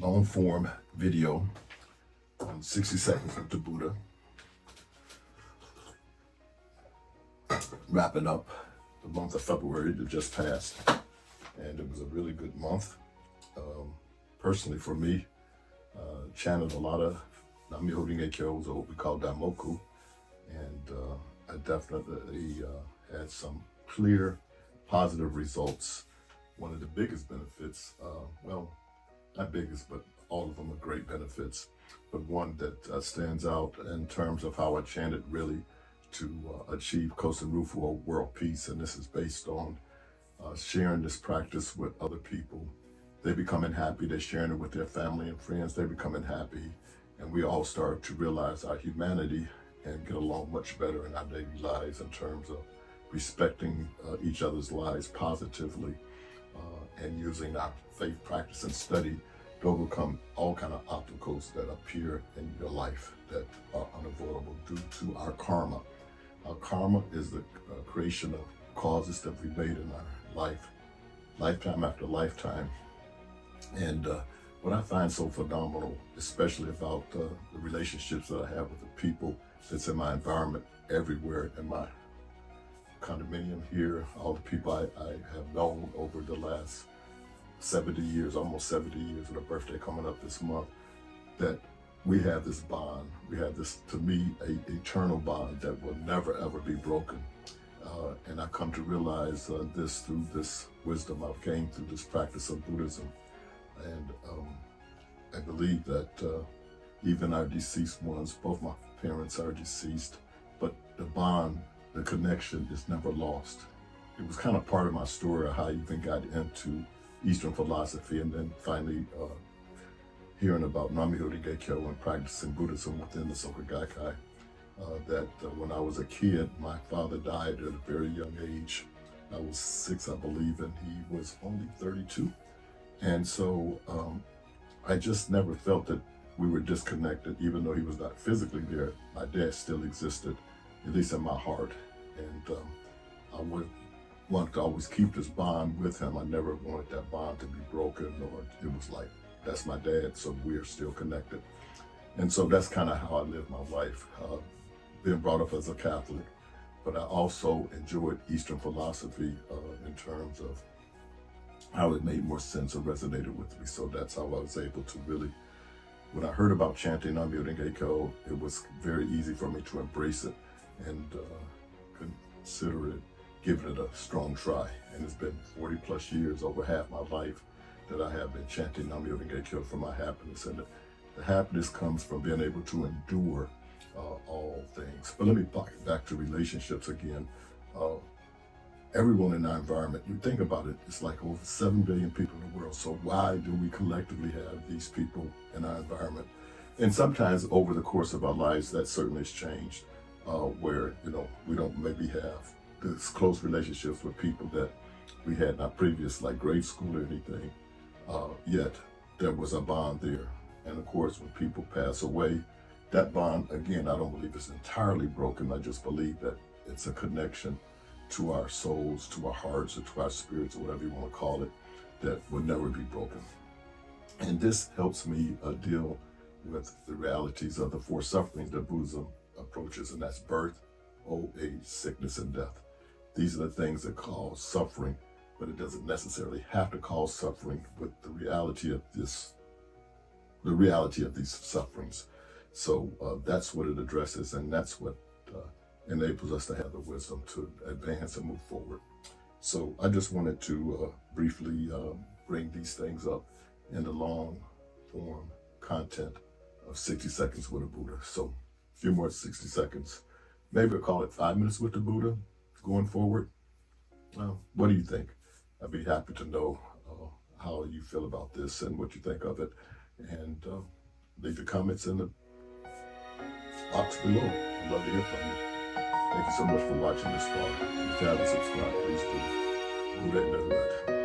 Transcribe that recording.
long form video on 60 seconds with the Buddha. Wrapping up the month of February that just passed, and it was a really good month. Personally for me, chanted a lot of Nam-myoho-renge-kyo, or what we call Daimoku, and I definitely had some clear positive results. One of the biggest benefits, well, not biggest, but all of them are great benefits, but one that stands out in terms of how I chanted really to achieve Kosen Rufu, or world peace, and this is based on sharing this practice with other people. They becoming happy, they're sharing it with their family and friends, they're becoming happy, and we all start to realize our humanity and get along much better in our daily lives in terms of respecting each other's lives positively, and using our faith practice and study to overcome all kind of obstacles that appear in your life that are unavoidable due to our karma. Our karma is the creation of causes that we made in our life, lifetime after lifetime. And what I find so phenomenal, especially about the relationships that I have with the people that's in my environment everywhere, in my condominium here, all the people I have known over the last 70 years, almost 70 years, with a birthday coming up this month, that we have this bond. We have this, to me, a eternal bond that will never ever be broken. And I come to realize this through this wisdom I've gained through this practice of Buddhism. And I believe that even our deceased ones, both my parents are deceased, but the bond, the connection is never lost. It was kind of part of my story of how I even got into Eastern philosophy, and then finally hearing about Nam-myoho-renge-kyo and practicing Buddhism within the Soka Gakkai. That when I was a kid, my father died at a very young age. I was 6, I believe, and he was only 32. And so I just never felt that we were disconnected, even though he was not physically there. My dad still existed, at least in my heart. And I would want to always keep this bond with him. I never wanted that bond to be broken, or it was like, that's my dad, so we're still connected. And so that's kind of how I lived my life, being brought up as a Catholic. But I also enjoyed Eastern philosophy in terms of how it made more sense and resonated with me. So that's how I was able to really, when I heard about chanting Nam-myoho-renge-kyo, it was very easy for me to embrace it and consider it, giving it a strong try. And it's been 40 plus years, over half my life, that I have been chanting Nam-myoho-renge-kyo for my happiness. And the happiness comes from being able to endure all things. But let me back to relationships again. Everyone in our environment, you think about it, it's like over 7 billion people in the world. So why do we collectively have these people in our environment? And sometimes over the course of our lives, that certainly has changed, where, we don't maybe have this close relationships with people that we had in our previous, like grade school or anything, yet there was a bond there. And of course, when people pass away, that bond, again, I don't believe it's entirely broken. I just believe that it's a connection to our souls, to our hearts, or to our spirits, or whatever you want to call it, that will never be broken. And this helps me deal with the realities of the 4 sufferings that Buddhism approaches, and that's birth, old age, sickness, and death. These are the things that cause suffering, but it doesn't necessarily have to cause suffering with the reality of these sufferings. So that's what it addresses, and that's what enables us to have the wisdom to advance and move forward. So I just wanted to briefly bring these things up in the long form content of 60 seconds with a Buddha. So a few more 60 seconds. Maybe I'll call it 5 minutes with the Buddha going forward. Well, what do you think? I'd be happy to know how you feel about this and what you think of it. And leave your comments in the box below. I'd love to hear from you. Thank you so much for watching this far. If you haven't subscribed, please do. Buddha and derived.